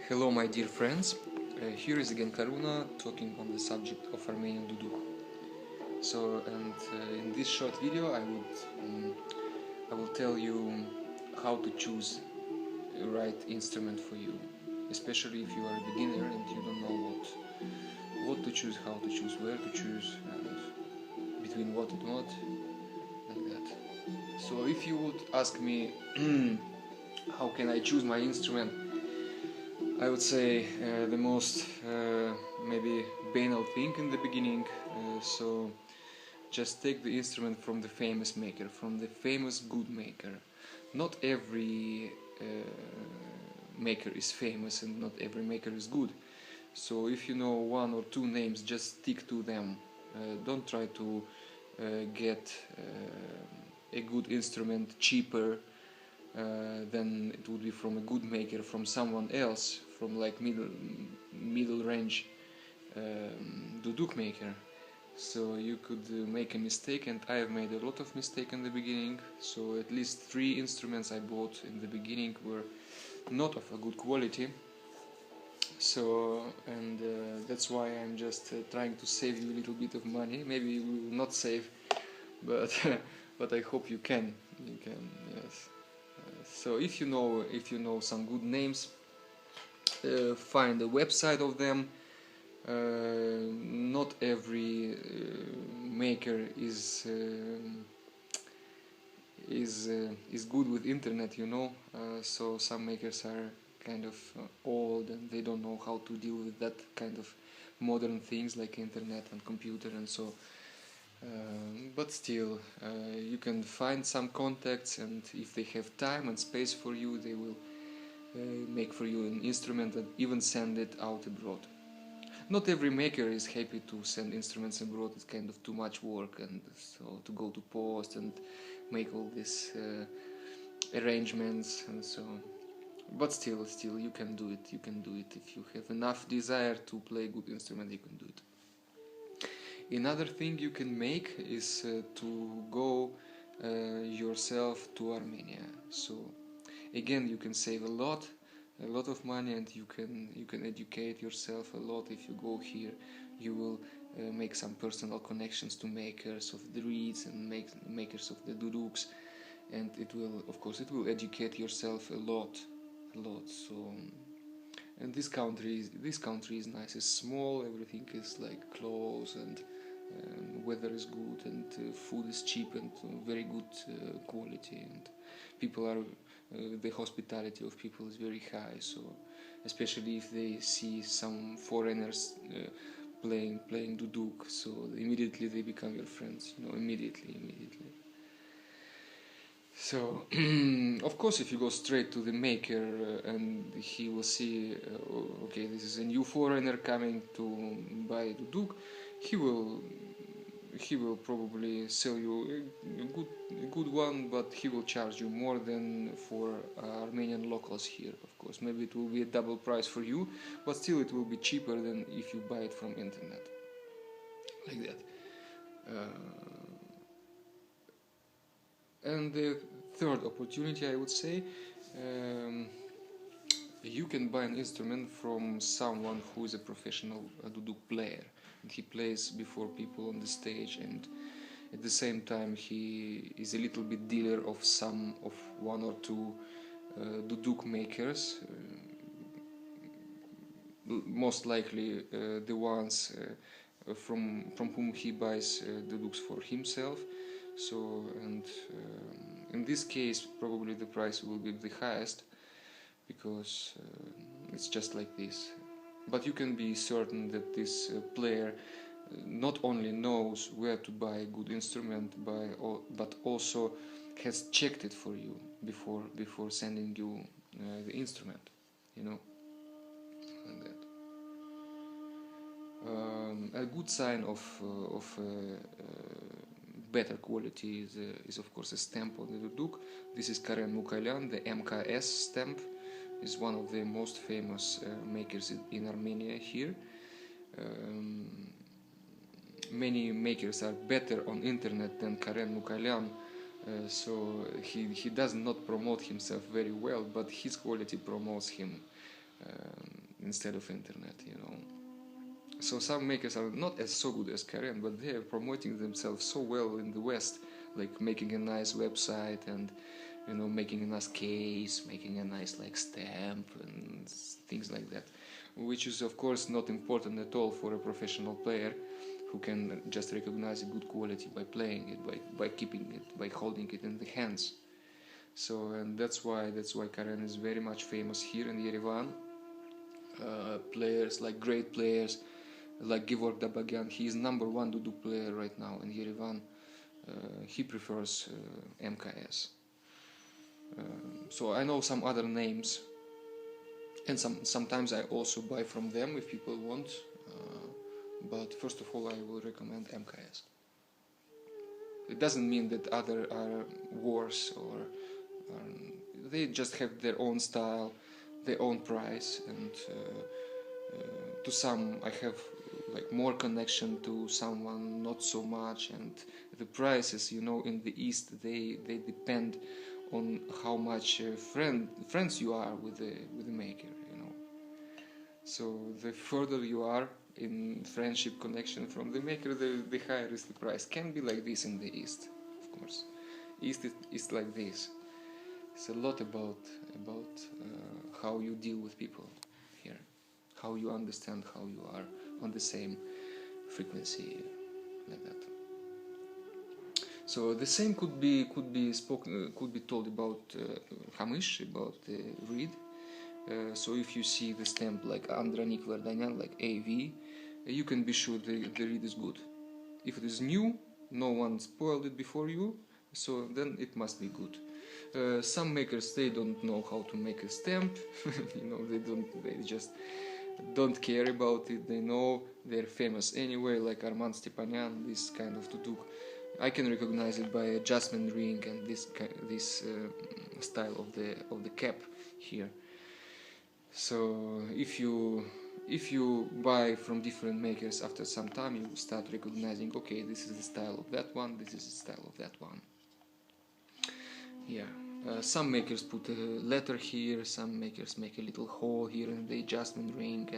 Hello my dear friends, here is again Karuna talking on the subject of Armenian duduk. So in this short video I will tell you how to choose the right instrument for you, especially if you are a beginner and you don't know what to choose, how to choose, where to choose, and between what and what, like that. So if you would ask me how can I choose my instrument, I would say the most maybe banal thing in the beginning, so just take the instrument from the famous maker, from the famous good maker. Not every maker is famous and not every maker is good, so if you know one or two names, just stick to them. Don't try to get a good instrument cheaper then it would be from a good maker, from someone else, from like middle range duduk maker. So you could make a mistake, and I have made a lot of mistakes in the beginning. So at least 3 instruments I bought in the beginning were not of a good quality. So that's why I'm just trying to save you a little bit of money. Maybe we will not save, but but I hope you can. You can, yes. So if you know some good names, find the website of them. Not every maker is good with internet, you know. So some makers are kind of old and they don't know how to deal with that kind of modern things like internet and computer and so. But still, you can find some contacts, and if they have time and space for you, they will make for you an instrument and even send it out abroad. Not every maker is happy to send instruments abroad. It's kind of too much work, and so to go to post and make all these arrangements and so on. But still, you can do it. You can do it if you have enough desire to play a good instrument. You can do it. Another thing you can make is to go yourself to Armenia. So again, you can save a lot of money, and you can educate yourself a lot. If you go here, you will make some personal connections to makers of the reeds and makers of the duduks, and it will educate yourself a lot. So. And this country is nice. It's small. Everything is like close, and weather is good, and food is cheap and very good quality. And people are the hospitality of people is very high. So especially if they see some foreigners playing duduk, so immediately they become your friends. You know, immediately. So, of course, if you go straight to the maker and he will see, okay, this is a new foreigner coming to buy duduk, he will probably sell you a good one, but he will charge you more than for Armenian locals here. Of course, maybe it will be a double price for you, but still it will be cheaper than if you buy it from internet, like that. And the third opportunity, I would say, you can buy an instrument from someone who is a professional duduk player. And he plays before people on the stage, and at the same time he is a little bit dealer of one or two duduk makers, most likely the ones from whom he buys duduks for himself. So, and in this case probably the price will be the highest, because it's just like this. But you can be certain that this player not only knows where to buy a good instrument, but also has checked it for you before sending you the instrument, you know, like that. A good sign of better quality is of course a stamp on the duduk. This is Karen Mukalian, the MKS stamp. Is one of the most famous makers in Armenia here. Many makers are better on internet than Karen Mukalian, so he does not promote himself very well, but his quality promotes him instead of internet, you know. So some makers are not as so good as Karen, but they are promoting themselves so well in the West, like making a nice website and, you know, making a nice case, making a nice like stamp and things like that, which is of course not important at all for a professional player who can just recognize a good quality by playing it, by keeping it, by holding it in the hands. So, and that's why Karen is very much famous here in Yerevan. Players like great players like Gevorg Dabagyan, he is #1 duduk player right now in Yerevan. He prefers MKS. So I know some other names, and sometimes I also buy from them if people want. But first of all, I will recommend MKS. It doesn't mean that other are worse, or they just have their own style, their own price, and to some I have like more connection, to someone not so much, and the prices, you know, in the East they depend on how much friends you are with the maker, you know. So the further you are in friendship connection from the maker, the higher is the price. Can be like this in the East, of course. East is like this. It's a lot about how you deal with people here, how you understand how you are on the same frequency, like that. So the same could be told about Hamish, about the reed. So if you see the stamp like Andranik Vardanyan, like AV, you can be sure the reed is good. If it is new, no one spoiled it before you, so then it must be good. Some makers, they don't know how to make a stamp, you know, they just don't care about it. They know they're famous anyway, like Arman Stepanyan, this kind of duduk. I can recognize it by adjustment ring and this style of the cap here. So if you buy from different makers, after some time you start recognizing, okay, this is the style of that one, this is the style of that one. Yeah, some makers put a letter here, some makers make a little hole here in the adjustment ring,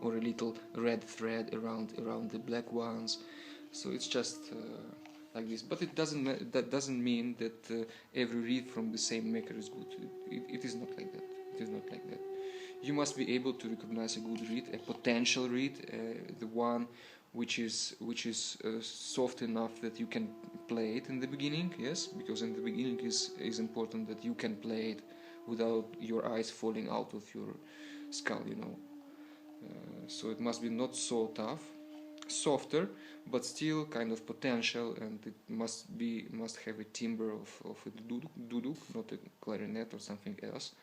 or a little red thread around the black ones. So it's just like this, but that doesn't mean that every reed from the same maker is good. It is not like that. It is not like that. You must be able to recognize a good reed, a potential reed, the one which is soft enough that you can play it in the beginning. Yes, because in the beginning is important that you can play it without your eyes falling out of your skull, you know. So it must be not so tough, softer, but still kind of potential, and it must have a timbre of a duduk, not a clarinet or something else.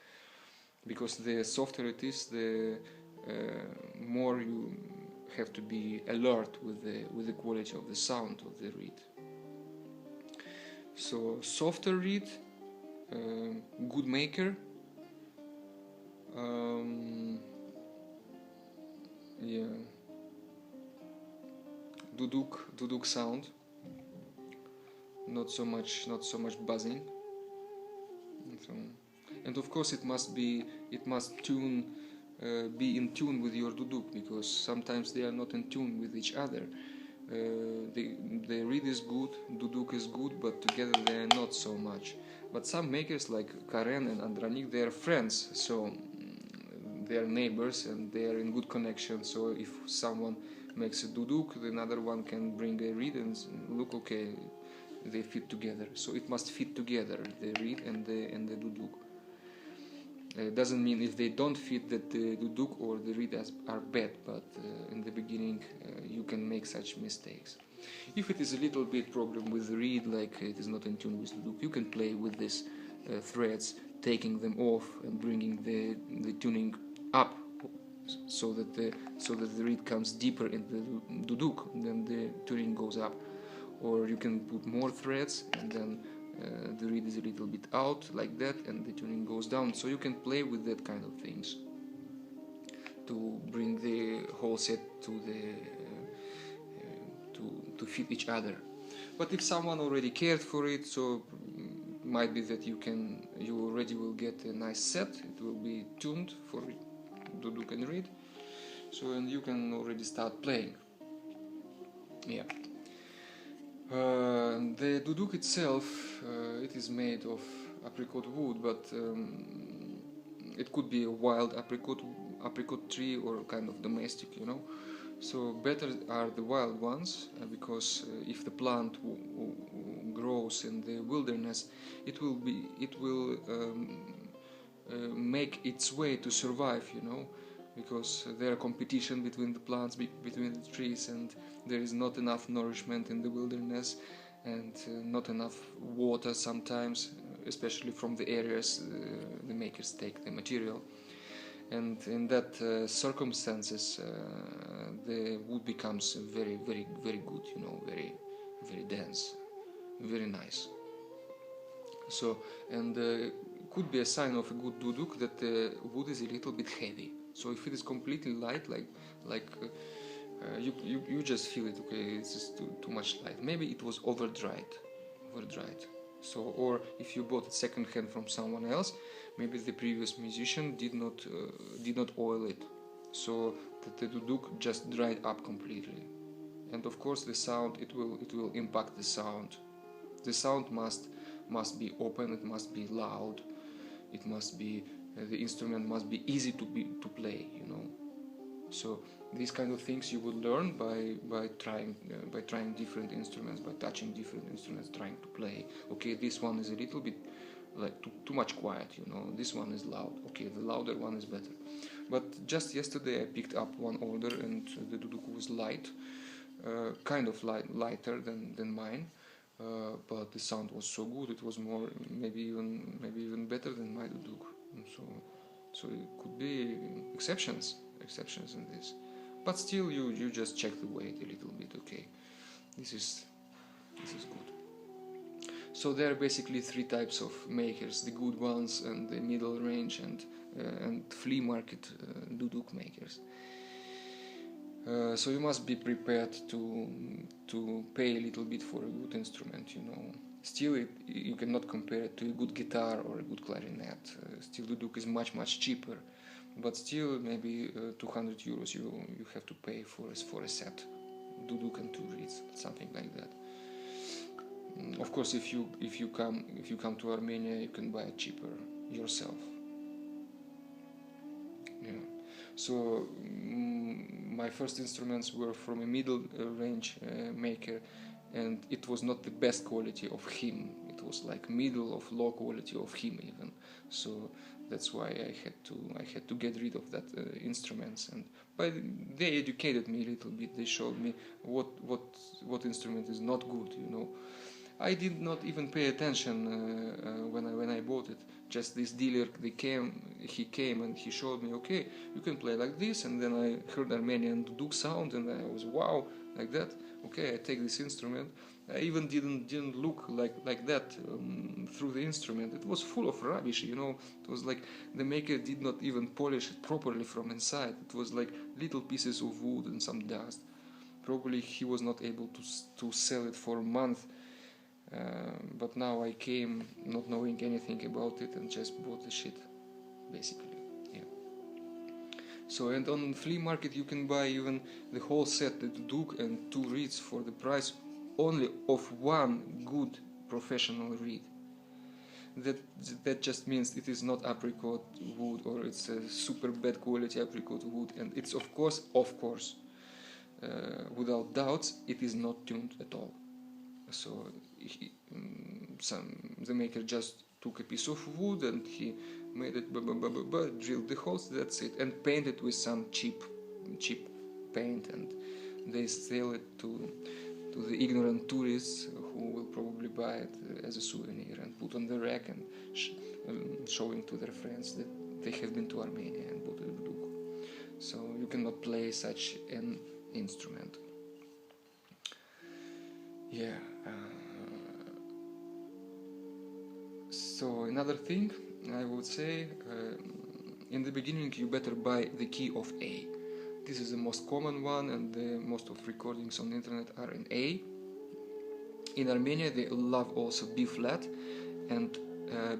Because the softer it is, the more you have to be alert with the quality of the sound of the reed. So softer reed, good maker, yeah, duduk sound, not so much buzzing. So, and of course it must be in tune with your duduk, because sometimes they are not in tune with each other. The reed is good, duduk is good, but together they are not so much. But some makers like Karen and Andranik, they are friends, so they are neighbors and they are in good connection. So if someone makes a duduk, the another one can bring a reed and look, okay, they fit together. So it must fit together, the reed and the duduk. Doesn't mean if they don't fit that the duduk or the reed are bad, but in the beginning you can make such mistakes. If it is a little bit problem with the reed, like it is not in tune with duduk, you can play with these threads, taking them off and bringing the tuning up, so that the reed comes deeper in the duduk, then the tuning goes up. Or you can put more threads and then the reed is a little bit out like that, and the tuning goes down. So you can play with that kind of things to bring the whole set to fit each other. But if someone already cared for it, so might be that you already will get a nice set. It will be tuned for So, and you can already start playing. Yeah. The duduk itself, it is made of apricot wood, but it could be a wild apricot tree or kind of domestic, you know. So better are the wild ones, because if the plant grows in the wilderness, it will make its way to survive, you know, because there are competition between the plants, between the trees, and there is not enough nourishment in the wilderness, and not enough water sometimes, especially from the areas the makers take the material. And in that circumstances, the wood becomes very, very, very good, you know, very, very dense, very nice. So, and could be a sign of a good duduk that the wood is a little bit heavy. So if it is completely light, you just feel it. Okay, it's just too much light. Maybe it was over dried. So, or if you bought it second hand from someone else, maybe the previous musician did not oil it, so that the duduk just dried up completely. And of course, the sound, it will impact the sound. The sound must be open. It must be loud. It must be the instrument must be easy to play, you know. So these kind of things you would learn by trying different instruments, by touching different instruments, trying to play. Okay, this one is a little bit like too much quiet, you know. This one is loud. Okay, the louder one is better. But just yesterday I picked up one older, and the duduk was light, kind of lighter than mine. But the sound was so good. It was more, maybe even better than my duduk. So it could be exceptions in this, but still you just check the weight a little bit. Okay, this is good. So there are basically three types of makers: the good ones, and the middle range, and flea market duduk makers. So you must be prepared to pay a little bit for a good instrument, you know. Still, you cannot compare it to a good guitar or a good clarinet. Still, duduk is much cheaper, but still, maybe 200 euros you have to pay for a set, duduk and 2 reeds, something like that. Of course, if you come to Armenia, you can buy it cheaper yourself. Yeah. So my first instruments were from a middle range maker, and it was not the best quality of him. It was like middle of low quality of him even. So that's why I had to get rid of that instruments. And they educated me a little bit. They showed me what instrument is not good, you know. I did not even pay attention when I bought it. Just this dealer, he came and he showed me, okay, you can play like this, and then I heard Armenian duduk sound, and I was wow, like that. Okay, I take this instrument. I even didn't look like that through the instrument. It was full of rubbish, you know. It was like the maker did not even polish it properly from inside. It was like little pieces of wood and some dust. Probably he was not able to sell it for a month. But now I came not knowing anything about it and just bought the shit, basically. Yeah. So, and on flea market you can buy even the whole set, the duduk and 2 reeds, for the price only of one good professional reed. That just means it is not apricot wood, or it's a super bad quality apricot wood, and it's of course without doubts, it is not tuned at all. So the maker just took a piece of wood and he made it, drilled the holes, that's it, and painted with some cheap paint, and they sell it to the ignorant tourists who will probably buy it as a souvenir and put on the rack and showing to their friends that they have been to Armenia and bought a duduk. So you cannot play such an instrument. Yeah. So another thing I would say, in the beginning you better buy the key of A. This is the most common one, and the most of recordings on the internet are in A. In Armenia they love also B flat and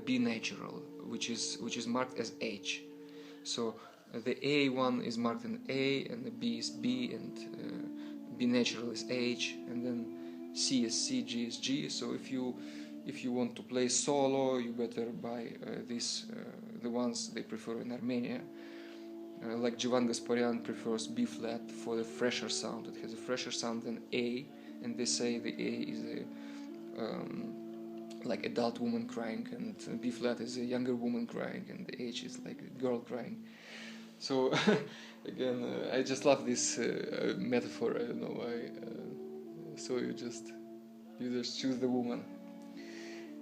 B natural, which is marked as H. So the A one is marked in A, and the B is B, and B natural is H, and then C is C, G is G. So if you want to play solo, you better buy the ones they prefer in Armenia. Like Jivan Gasparian prefers B flat for the fresher sound. It has a fresher sound than A, and they say the A is like adult woman crying, and B flat is a younger woman crying, and the H is like a girl crying. So again, I just love this metaphor. I don't know why. So you just choose the woman.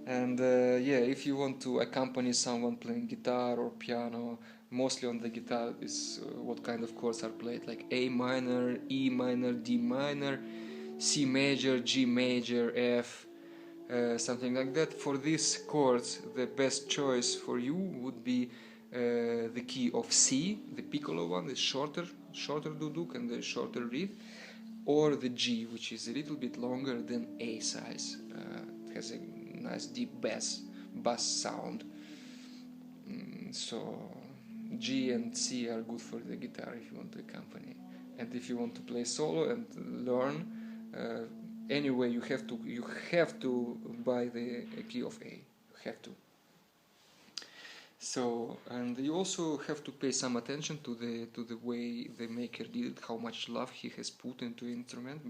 And yeah, if you want to accompany someone playing guitar or piano, mostly on the guitar is what kind of chords are played, like A minor, E minor, D minor, C major, G major, F, something like that. For these chords, the best choice for you would be the key of C, the piccolo one, the shorter duduk and the shorter reed, or the G, which is a little bit longer than A size. It has a nice deep bass sound. So G and C are good for the guitar if you want to accompany. And if you want to play solo and learn, anyway, you have to buy the key of A. You have to. So, and you also have to pay some attention to the way the maker did it, how much love he has put into the instrument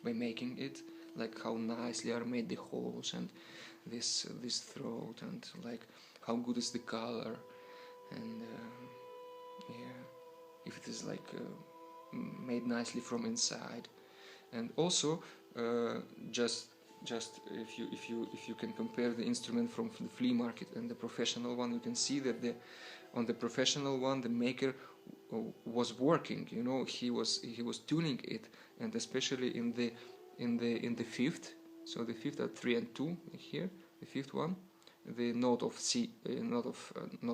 by making it, like how nicely are made the holes and this throat, and like how good is the color, and yeah, if it is like made nicely from inside. And also just if you can compare the instrument from the flea market and the professional one, you can see that on the professional one the maker was working, you know, he was tuning it, and especially in the fifth. So the fifth are 3 and 2 here, the fifth one, the note of C, note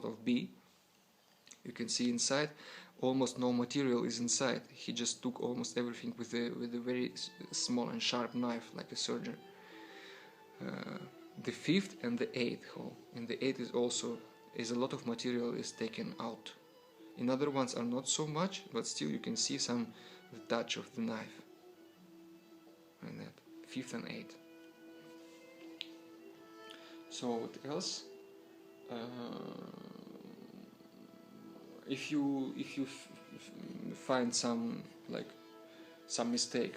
of B. You can see inside almost no material is inside. He just took almost everything with a very small and sharp knife, like a surgeon. The fifth and the eighth hole. In the eighth is a lot of material is taken out. In other ones are not so much, but still you can see the touch of the knife. And that fifth and eighth. So what else? If you find some mistake,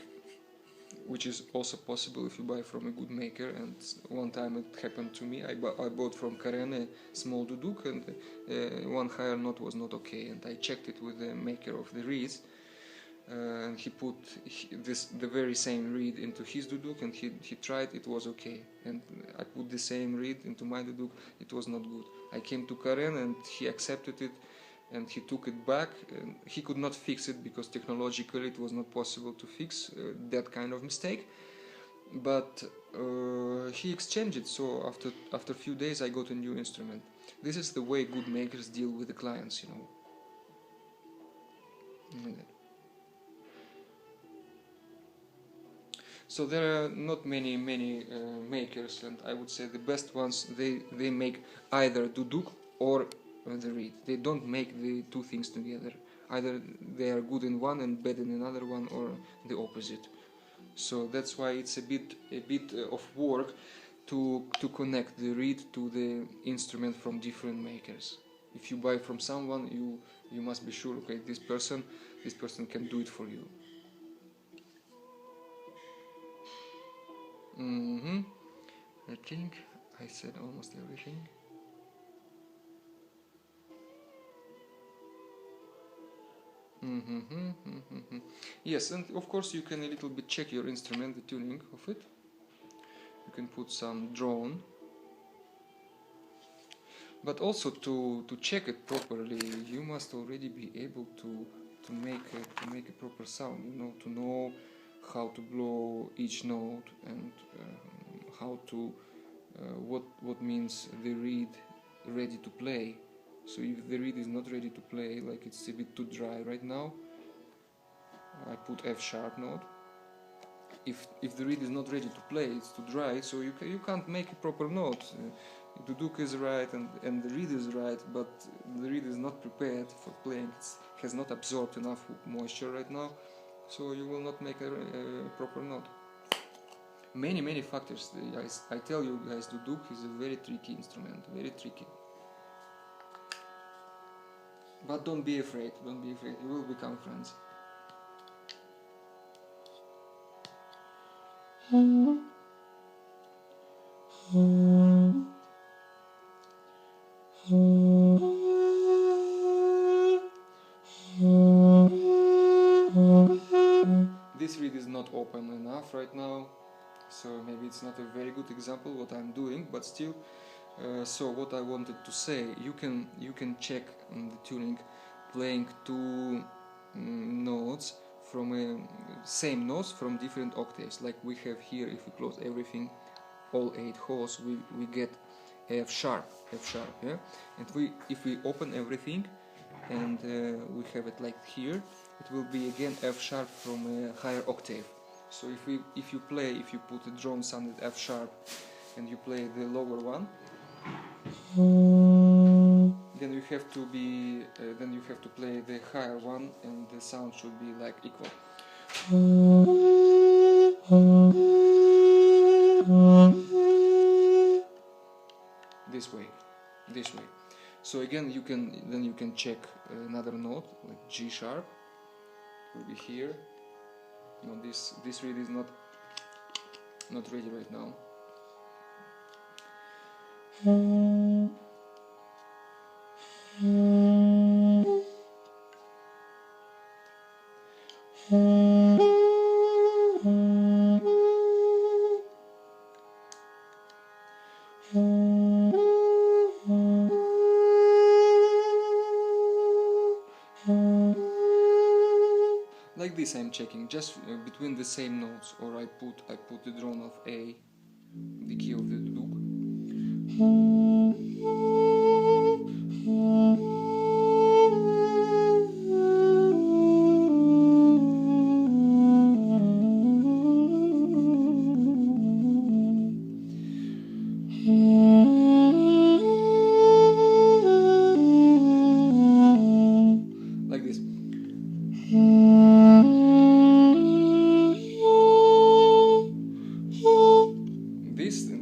which is also possible if you buy from a good maker, and one time it happened to me. I bought from Karen a small duduk, and one higher note was not okay, and I checked it with the maker of the reeds, and he put the very same reed into his duduk, and he tried, it was okay, and I put the same reed into my duduk, it was not good. I came to Karen and he accepted it, and he took it back, and he could not fix it because technologically it was not possible to fix that kind of mistake, but he exchanged it. So after a few days I got a new instrument. This is the way good makers deal with the clients, you know. So there are not many makers, and I would say the best ones, they make either duduk or the reed. They don't make the two things together. Either they are good in one and bad in another one, or the opposite. So that's why it's a bit of work to connect the reed to the instrument from different makers. If you buy from someone, you must be sure, okay, this person can do it for you. I think I said almost everything. Yes, and of course you can a little bit check your instrument, the tuning of it. You can put some drone, but also to check it properly, you must already be able to make a proper sound. You know, to know how to blow each note, and how to what means the reed ready to play. So if the reed is not ready to play, like it's a bit too dry right now, I put F sharp note. If the reed is not ready to play, it's too dry, so you can't make a proper note. duduk is right and the reed is right, but the reed is not prepared for playing. It has not absorbed enough moisture right now, so you will not make a proper note. Many factors, guys. I tell you guys, duduk is a very tricky instrument, very tricky. But don't be afraid, don't be afraid, you will become friends. This reed is not open enough right now, so maybe it's not a very good example what I'm doing, but still. So what I wanted to say, you can check the tuning playing two notes from same notes from different octaves, like we have here. If we close everything, all 8 holes, we get F sharp, yeah. And if we open everything and we have it like here, it will be again F sharp from a higher octave. So if you put a drone sound at F sharp and you play the lower one, then you have to play the higher one, and the sound should be like equal. This way. So again, you can check another note like G sharp. Will be here. No, this reed is not ready right now. Like this I'm checking, just between the same notes, or I put the drone of A, the key of the duduk. Like this.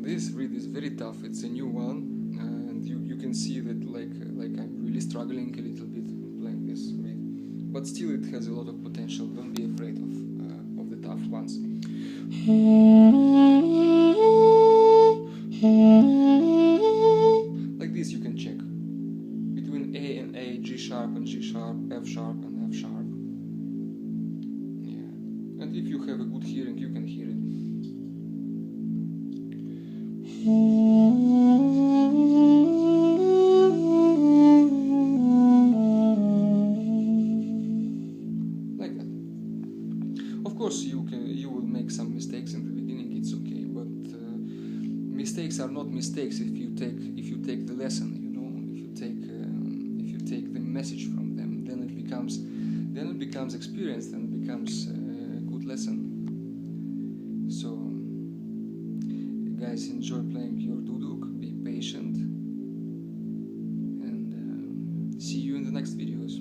This reed is very tough. It's a new one, and you can see that like I'm really struggling a little bit playing this reed, but still it has a lot of potential. Don't be afraid of the tough ones. Like this you can check between A and A, G sharp and G sharp, F sharp and F sharp. Yeah, and if you have a good hearing, you can hear it. Like that. Of course, you will make some mistakes in the beginning. It's okay, but mistakes are not mistakes if you take the lesson. You know, if you take the message from them, then it becomes experience, and it becomes a good lesson. So, guys, enjoy playing your duduk, be patient, and see you in the next videos.